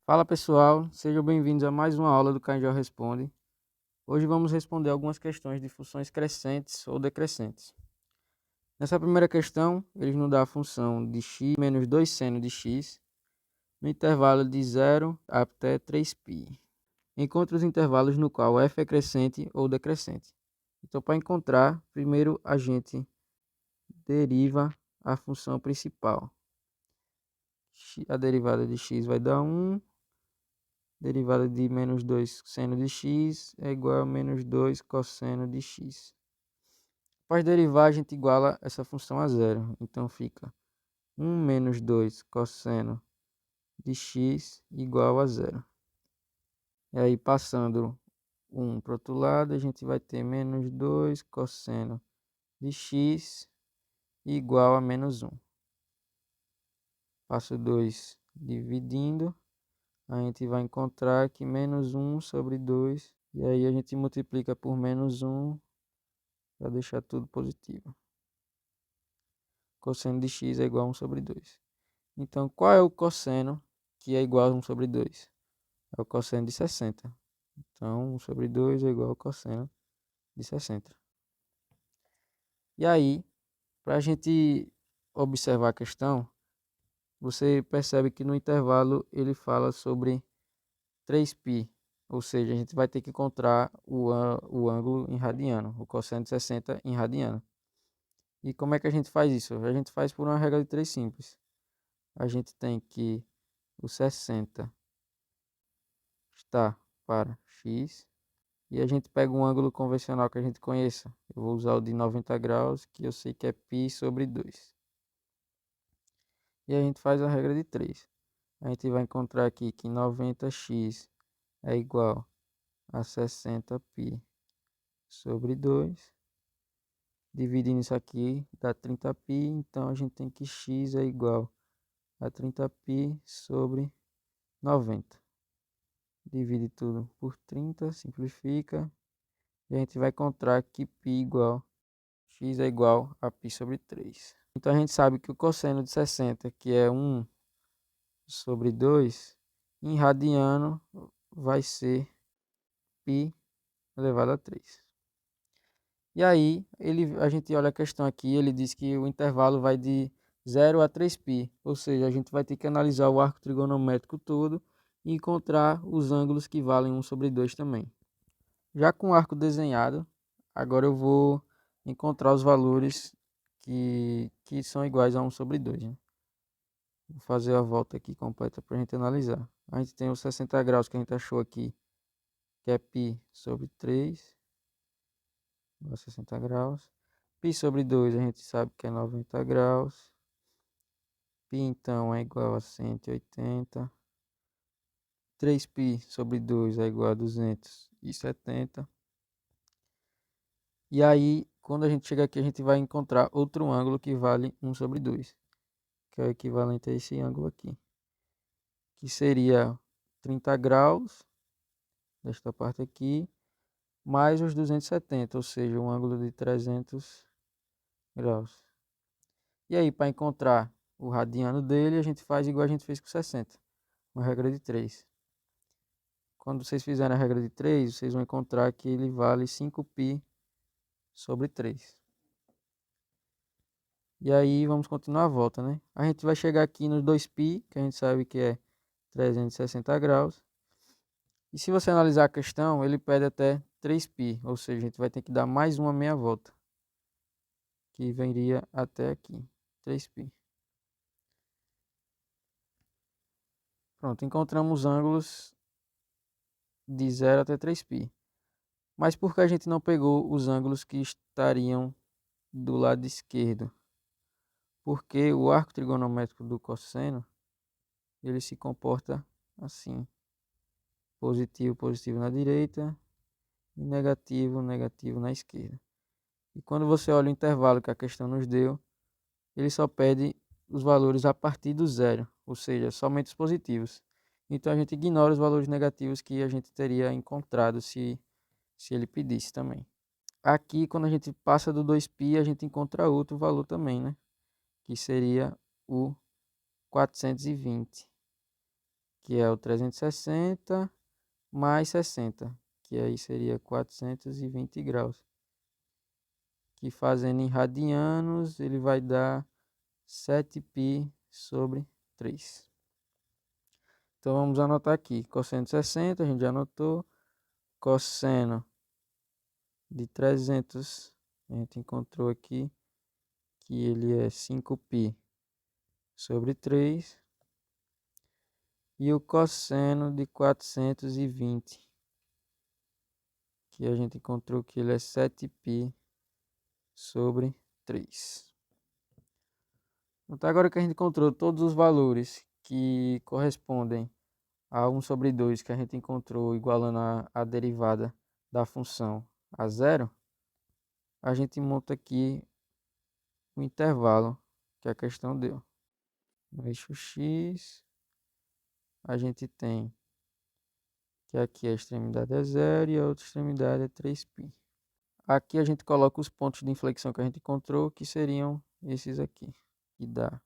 Fala pessoal, sejam bem-vindos a mais uma aula do Canjal Responde. Hoje vamos responder algumas questões de funções crescentes ou decrescentes. Nessa primeira questão, eles nos dão a função de x menos 2 seno de x no intervalo de 0 até 3π. Encontre os intervalos no qual f é crescente ou decrescente. Então, para encontrar, primeiro a gente deriva a função principal. A derivada de x vai dar 1. Derivada de menos 2 seno de x é igual a menos 2 cosseno de x. Após derivar, a gente iguala essa função a zero. Então fica 1 menos 2 cosseno de x igual a zero. E aí, passando 1 para o outro lado, a gente vai ter menos 2 cosseno de x igual a menos 1. Passo 2 dividindo. A gente vai encontrar que menos 1 sobre 2. E aí a gente multiplica por menos 1 para deixar tudo positivo. Cosseno de x é igual a 1 sobre 2. Então, qual é o cosseno que é igual a 1 sobre 2? É o cosseno de 60. Então, 1 sobre 2 é igual ao cosseno de 60. E aí, para a gente observar a questão, você percebe que no intervalo ele fala sobre 3π. Ou seja, a gente vai ter que encontrar o ângulo em radiano, o cosseno de 60 em radiano. E como é que a gente faz isso? A gente faz por uma regra de 3 simples. A gente tem que o 60 está para x e a gente pega um ângulo convencional que a gente conheça. Eu vou usar o de 90 graus, que eu sei que é π sobre 2. E a gente faz a regra de 3. A gente vai encontrar aqui que 90x é igual a 60π sobre 2. Dividindo isso aqui dá 30π, então a gente tem que x é igual a 30π sobre 90. Divide tudo por 30, simplifica. E a gente vai encontrar que x é igual a π sobre 3. Então a gente sabe que o cosseno de 60, que é 1 sobre 2, em radiano vai ser π elevado a 3. E aí a gente olha a questão aqui, ele diz que o intervalo vai de 0 a 3π, ou seja, a gente vai ter que analisar o arco trigonométrico todo e encontrar os ângulos que valem 1 sobre 2 também. Já com o arco desenhado, agora eu vou encontrar os valores que são iguais a 1 sobre 2. Né? Vou fazer a volta aqui completa para a gente analisar. A gente tem os 60 graus que a gente achou aqui, que é π sobre 3, 60 graus. Π sobre 2 a gente sabe que é 90 graus. Π então é igual a 180. 3π sobre 2 é igual a 270. E aí, quando a gente chega aqui, a gente vai encontrar outro ângulo que vale 1 sobre 2, que é o equivalente a esse ângulo aqui, que seria 30 graus, desta parte aqui, mais os 270, ou seja, um ângulo de 300 graus. E aí, para encontrar o radiano dele, a gente faz igual a gente fez com 60, uma regra de 3. Quando vocês fizerem a regra de 3, vocês vão encontrar que ele vale 5π sobre 3. E aí vamos continuar a volta, né? A gente vai chegar aqui nos 2π, que a gente sabe que é 360 graus. E se você analisar a questão, ele pede até 3π, ou seja, a gente vai ter que dar mais uma meia volta, que viria até aqui, 3π. Pronto, encontramos ângulos de 0 até 3π. Mas por que a gente não pegou os ângulos que estariam do lado esquerdo? Porque o arco trigonométrico do cosseno, ele se comporta assim. Positivo, positivo na direita e negativo, negativo na esquerda. E quando você olha o intervalo que a questão nos deu, ele só pede os valores a partir do zero, ou seja, somente os positivos. Então a gente ignora os valores negativos que a gente teria encontrado se ele pedisse também. Aqui, quando a gente passa do 2π, a gente encontra outro valor também, né? Que seria o 420, que é o 360 mais 60, que aí seria 420 graus. Que fazendo em radianos, ele vai dar 7π sobre 3. Então vamos anotar aqui, cosseno de 60, a gente já anotou, cosseno de 300, a gente encontrou aqui que ele é 5π sobre 3, e o cosseno de 420, que a gente encontrou que ele é 7π sobre 3. Então agora que a gente encontrou todos os valores que correspondem a 1 sobre 2 que a gente encontrou igualando a derivada da função a zero, a gente monta aqui o intervalo que a questão deu. No eixo x, a gente tem que aqui a extremidade é zero e a outra extremidade é 3π. Aqui a gente coloca os pontos de inflexão que a gente encontrou, que seriam esses aqui, que dá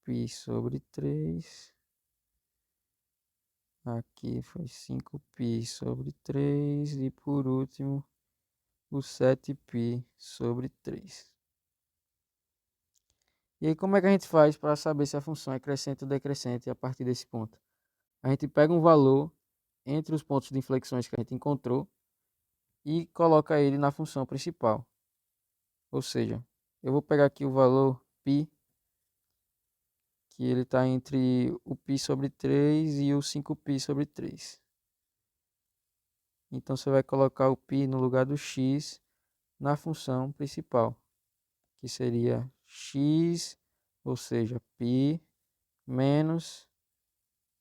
π sobre 3. Aqui foi 5π sobre 3 e por último o 7π sobre 3. E aí como é que a gente faz para saber se a função é crescente ou decrescente a partir desse ponto? A gente pega um valor entre os pontos de inflexões que a gente encontrou e coloca ele na função principal. Ou seja, eu vou pegar aqui o valor π, que ele está entre o π sobre 3 e o 5π sobre 3. Então você vai colocar o π no lugar do x na função principal, que seria x, ou seja, π menos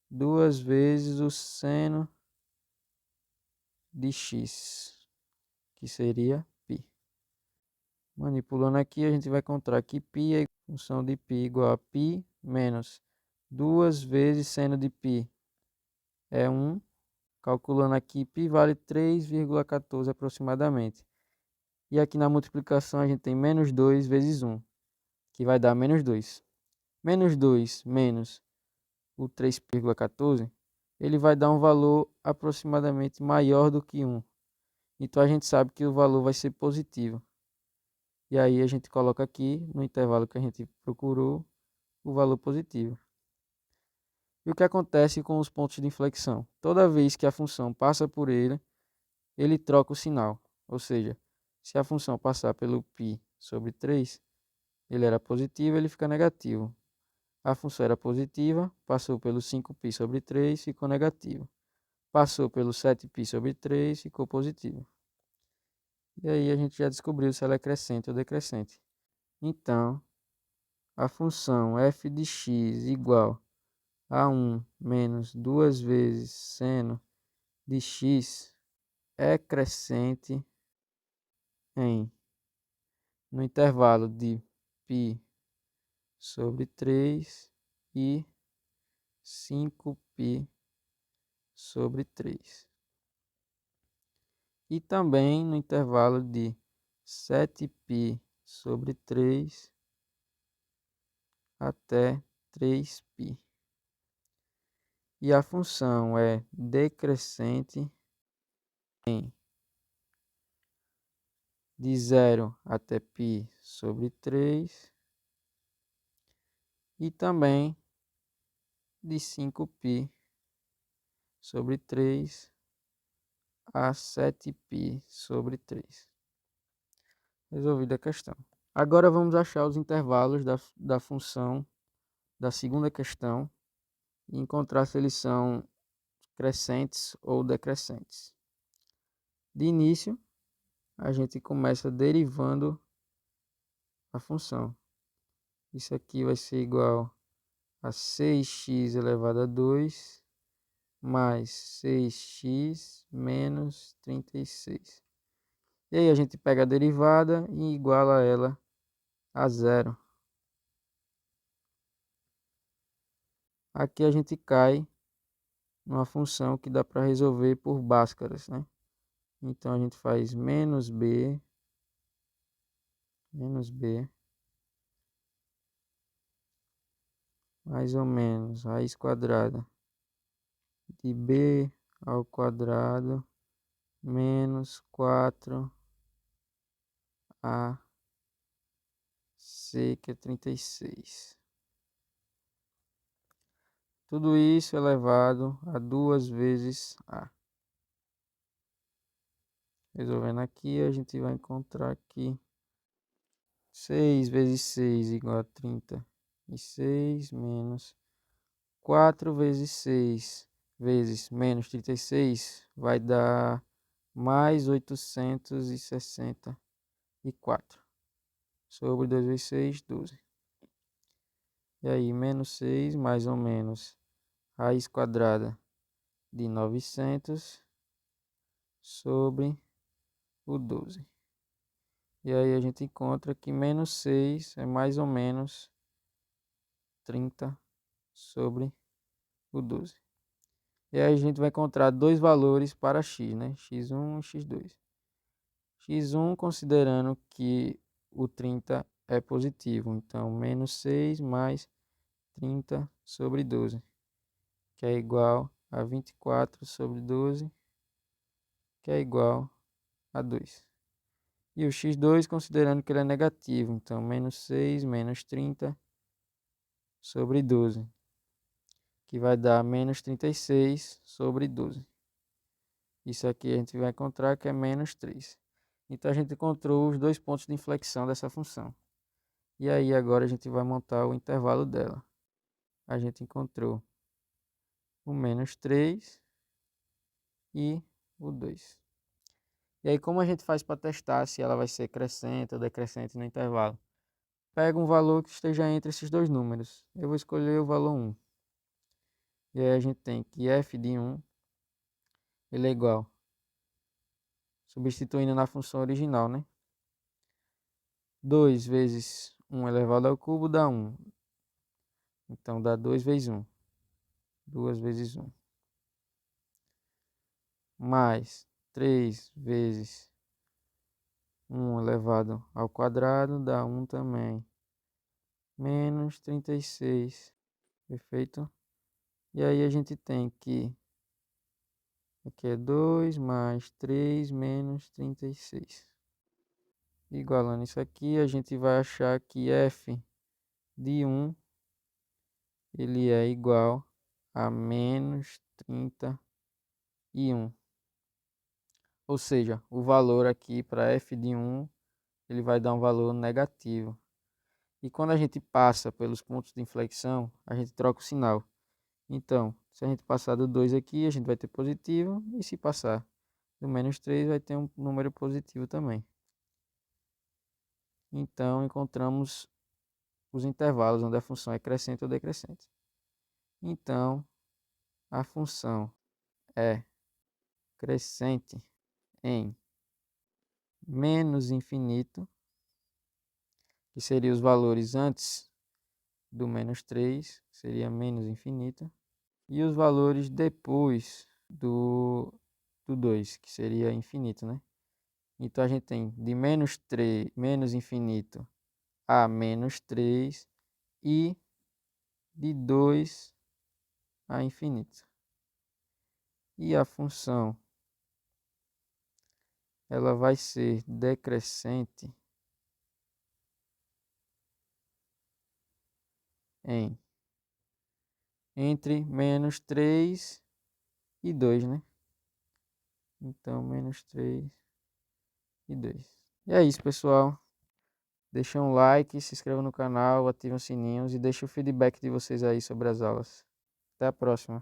2 vezes o seno de x, que seria π. Manipulando aqui, a gente vai encontrar que π é função de π igual a π menos 2 vezes seno de π é 1. Calculando aqui, π vale 3,14 aproximadamente. E aqui na multiplicação a gente tem menos 2 vezes 1, que vai dar menos 2. Menos 2 menos o 3,14, ele vai dar um valor aproximadamente maior do que 1. Então a gente sabe que o valor vai ser positivo. E aí a gente coloca aqui, no intervalo que a gente procurou, o valor positivo. E o que acontece com os pontos de inflexão? Toda vez que a função passa por ele, ele troca o sinal. Ou seja, se a função passar pelo π sobre 3, ele era positivo, ele fica negativo. A função era positiva, passou pelo 5π sobre 3, ficou negativo. Passou pelo 7π sobre 3, ficou positivo. E aí a gente já descobriu se ela é crescente ou decrescente. Então, a função f de x igual a 1 menos 2 vezes seno de x é crescente no intervalo de π sobre 3 e 5π sobre 3. E também no intervalo de 7π sobre 3 até 3π. E a função é decrescente de 0 até π sobre 3 e também de 5π sobre 3 a 7π sobre 3. Resolvida a questão. Agora vamos achar os intervalos da função da segunda questão e encontrar se eles são crescentes ou decrescentes. De início, a gente começa derivando a função. Isso aqui vai ser igual a 6x elevado a 2 mais 6x menos 36. E aí a gente pega a derivada e iguala ela a zero. Aqui a gente cai numa função que dá para resolver por Bhaskaras, né? Então a gente faz menos b mais ou menos raiz quadrada de b ao quadrado menos 4ac, que é 36. Tudo isso elevado a 2 vezes a. Resolvendo aqui, a gente vai encontrar que 6 vezes 6 igual a 36 menos 4 vezes 6 vezes menos 36 vai dar mais 864 sobre 2 vezes 6, 12. E aí, menos 6 mais ou menos raiz quadrada de 900 sobre o 12. E aí a gente encontra que menos 6 é mais ou menos 30 sobre o 12. E aí a gente vai encontrar dois valores para x, né? x1 e x2. x1 considerando que o 30 é positivo, então menos 6 mais 30 sobre 12, que é igual a 24 sobre 12, que é igual a 2. E o x2 considerando que ele é negativo, então menos 6 menos 30 sobre 12, que vai dar menos 36 sobre 12. Isso aqui a gente vai encontrar que é menos 3. Então a gente encontrou os dois pontos de inflexão dessa função. E aí agora a gente vai montar o intervalo dela. A gente encontrou o menos 3 e o 2. E aí como a gente faz para testar se ela vai ser crescente ou decrescente no intervalo? Pega um valor que esteja entre esses dois números. Eu vou escolher o valor 1. E aí a gente tem que f de 1 ele é igual, substituindo na função original, né? 2 vezes 1 elevado ao cubo dá 1. Então dá 2 vezes 1. 2 vezes 1. Mais 3 vezes 1 elevado ao quadrado dá 1 também. Menos 36. Perfeito? E aí a gente tem que... Aqui é 2 mais 3 menos 36. Igualando isso aqui, a gente vai achar que f de 1 ele é igual a menos 31. Ou seja, o valor aqui para f de 1 ele vai dar um valor negativo. E quando a gente passa pelos pontos de inflexão, a gente troca o sinal. Então, se a gente passar do 2 aqui, a gente vai ter positivo. E se passar do menos 3, vai ter um número positivo também. Então, encontramos os intervalos onde a função é crescente ou decrescente. Então, a função é crescente em menos infinito, que seria os valores antes do menos 3, seria menos infinito, e os valores depois do 2, que seria infinito, né? Então a gente tem de menos 3, menos infinito a menos 3 e de 2 a infinito. E a função ela vai ser decrescente em entre menos 3 e 2, né? Então, menos 3 e 2. E é isso, pessoal. Deixa um like, se inscreva no canal, ative os sininhos e deixe o feedback de vocês aí sobre as aulas. Até a próxima.